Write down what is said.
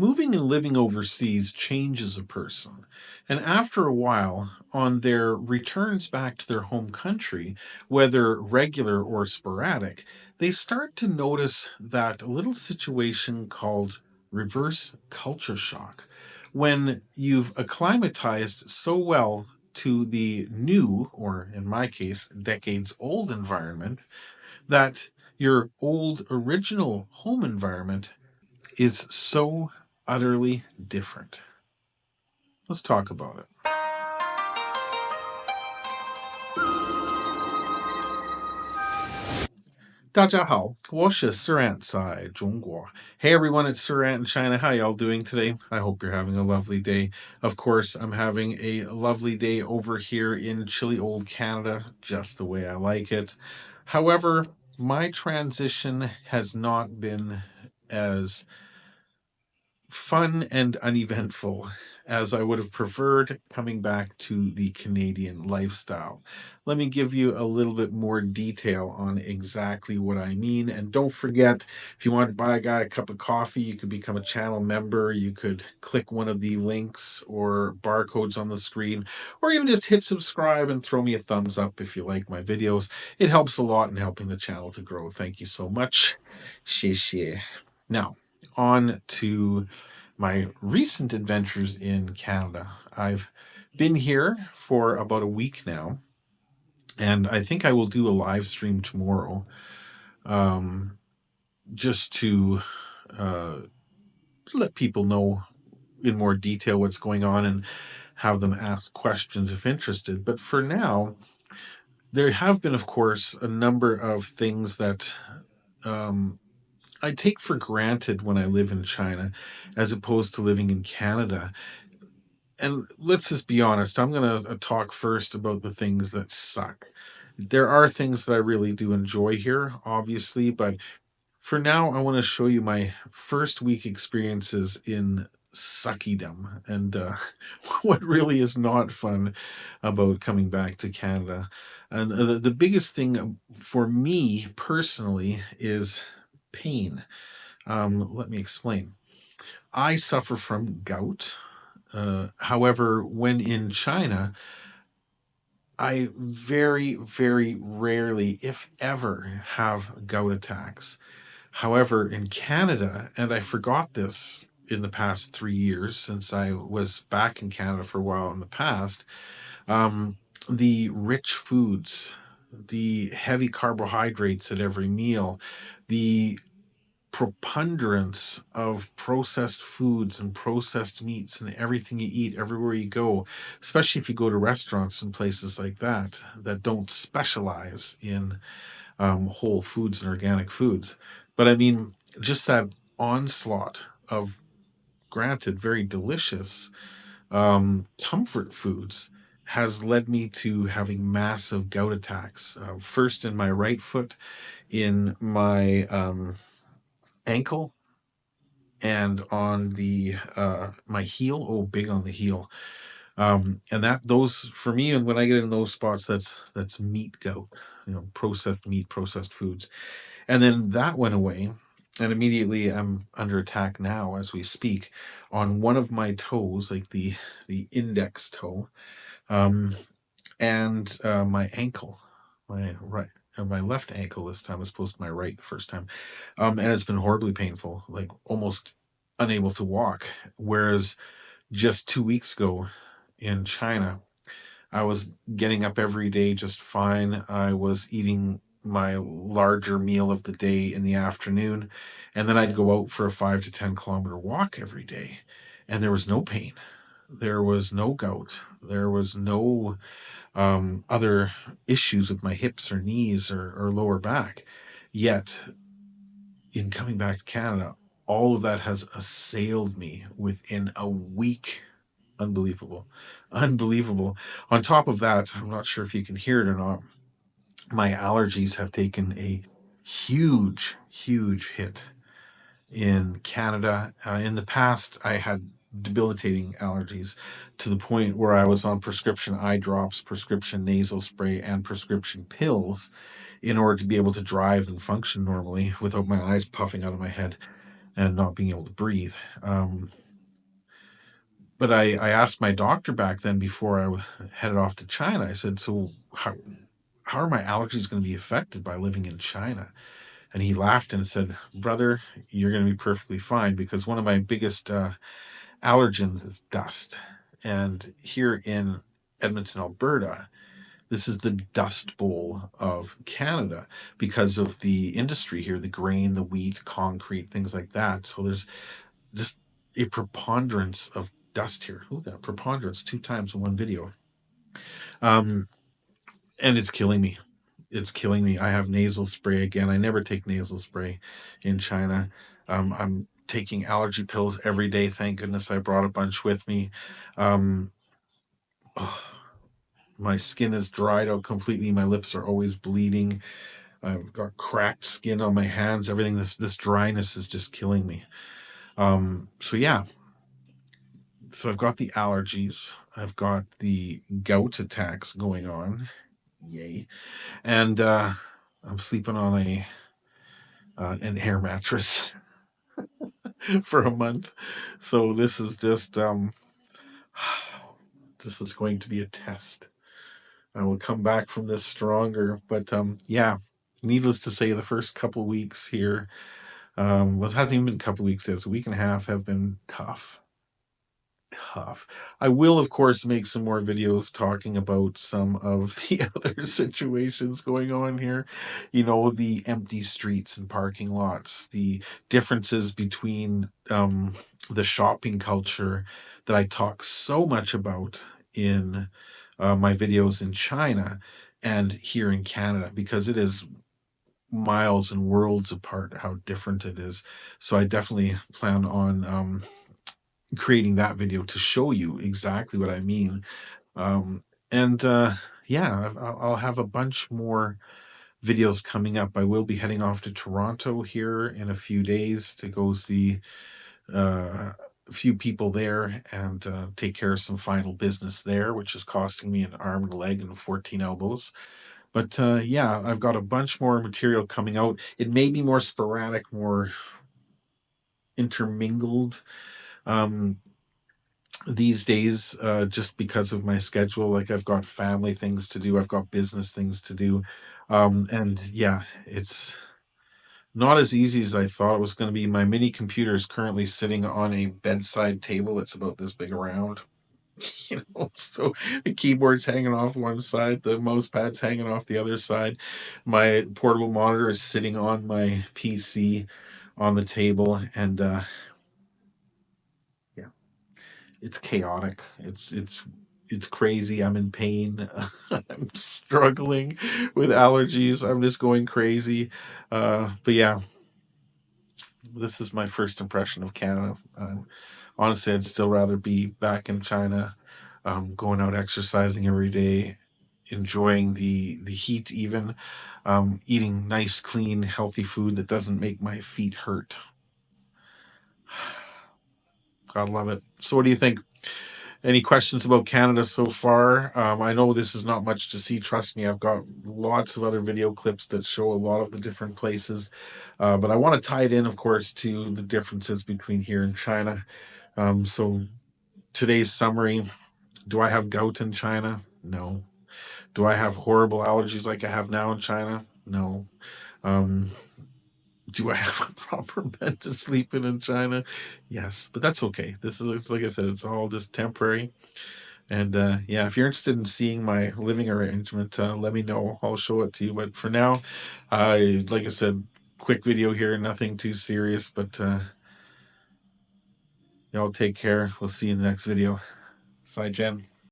Moving and living overseas changes a person. And after a while, on their returns back to their home country, whether regular or sporadic, they start to notice that little situation called reverse culture shock. When you've acclimatized so well to the new, or in my case, decades old environment, that your old original home environment is so utterly different. Let's talk about it. 大家好，我是 Sirant 在中国. Hey everyone, it's Sirant in China. How y'all doing today? I hope you're having a lovely day. Of course, I'm having a lovely day over here in chilly old Canada, just the way I like it. However, my transition has not been as fun and uneventful as I would have preferred coming back to the Canadian lifestyle. Let me give you a little bit more detail on exactly what I mean. And don't forget, if you want to buy a guy a cup of coffee, you could become a channel member. You could click one of the links or barcodes on the screen, or even just hit subscribe and throw me a thumbs up if you like my videos. It helps a lot in helping the channel to grow. Thank you so much. 谢谢. Now, on to my recent adventures in Canada. I've been here for about a week now, and I think I will do a live stream tomorrow, um, just to uh, let people know in more detail what's going on and have them ask questions if interested. But for now, there have been, of course, a number of things that um, I take for granted when I live in China, as opposed to living in Canada. And let's just be honest, I'm going to talk first about the things that suck. There are things that I really do enjoy here, obviously, but for now, I want to show you my first week experiences in suckydom and what really is not fun about coming back to Canada. And the biggest thing for me personally is pain. Let me explain. I suffer from gout. However, when in China, I very, very rarely, if ever, have gout attacks. However, in Canada, and I forgot this in the past 3 years since I was back in Canada for a while in the past, um, the rich foods, the heavy carbohydrates at every meal, the preponderance of processed foods and processed meats and everything you eat everywhere you go, especially if you go to restaurants and places like that that don't specialize in whole foods and organic foods. But I mean, just that onslaught of, granted, very delicious comfort foods has led me to having massive gout attacks. First in my right foot, in my ankle, and on the my heel. Oh, big on the heel. And that those for me, and when I get in those spots, that's meat goat, processed meat, processed foods. And then that went away, and immediately I'm under attack now as we speak on one of my toes, like the index toe, um, and my ankle, my right. My left ankle this time as opposed to my right the first time. And it's been horribly painful, like almost unable to walk. Whereas just 2 weeks ago in China, I was getting up every day just fine. I was eating my larger meal of the day in the afternoon, and then I'd go out for a 5 to 10 kilometer walk every day, and there was no pain. There was no gout. There was no other issues with my hips or knees or lower back. Yet, in coming back to Canada, all of that has assailed me within a week. Unbelievable. Unbelievable. On top of that, I'm not sure if you can hear it or not, my allergies have taken a huge, huge hit in Canada. In the past, I had debilitating allergies to the point where I was on prescription eye drops, prescription nasal spray, and prescription pills in order to be able to drive and function normally without my eyes puffing out of my head. and not being able to breathe. But I asked my doctor back then before headed off to China. I said, "So how are my allergies going to be affected by living in China?" And he laughed and said, "Brother, you're going to be perfectly fine because one of my biggest allergens is dust. And here in Edmonton, Alberta, this is the dust bowl of Canada because of the industry here, the grain, the wheat, concrete, things like that. So there's just a preponderance of dust here. Look at that preponderance 2 times in one video. Um, and it's killing me. It's killing me. I have nasal spray again. I never take nasal spray in China. I'm taking allergy pills every day. Thank goodness I brought a bunch with me. Um, oh, my skin is dried out completely. My lips are always bleeding. I've got cracked skin on my hands. Everything. This dryness is just killing me. So yeah. So I've got the allergies. I've got the gout attacks going on. Yay! And I'm sleeping on a an air mattress for a month. So this is just this is going to be a test. I will come back from this stronger. But yeah, needless to say, the first couple weeks here, well, it hasn't even been a couple weeks yet. It's a week and a half have been tough. Tough. I will, of course, make some more videos talking about some of the other situations going on here. You know, the empty streets and parking lots, the differences between the shopping culture that I talk so much about in my videos in China and here in Canada, because it is miles and worlds apart how different it is. So I definitely plan on creating that video to show you exactly what I mean. And yeah, I'll have a bunch more videos coming up. I will be heading off to Toronto here in a few days to go see a few people there and take care of some final business there, which is costing me an arm and a leg and 14 elbows. But yeah, I've got a bunch more material coming out. It may be more sporadic, more intermingled. Um, these days, just because of my schedule. Like I've got family things to do, I've got business things to do. And yeah, it's not as easy as I thought it was going to be. My mini computer is currently sitting on a bedside table that's about this big around. So the keyboard's hanging off one side, the mouse pad's hanging off the other side. My portable monitor is sitting on my PC on the table, and yeah, it's chaotic. It's crazy. I'm in pain. I'm struggling with allergies. I'm just going crazy. But yeah, this is my first impression of Canada. Honestly, I'd still rather be back in China, going out exercising every day, enjoying the heat, even eating nice, clean, healthy food that doesn't make my feet hurt. God love it. So, what do you think? Any questions about Canada so far? I know this is not much to see. Trust me, I've got lots of other video clips that show a lot of the different places. But I want to tie it in, of course, to the differences between here and China. So today's summary: do I have gout in China? No. Do I have horrible allergies like I have now in China? No. Um, do I have a proper bed to sleep in China? Yes, but that's okay. This is, like I said, it's all just temporary. And yeah, if you're interested in seeing my living arrangement, let me know. I'll show it to you. But for now, like I said, quick video here, nothing too serious. But y'all take care. We'll see you in the next video. Bye, Jen.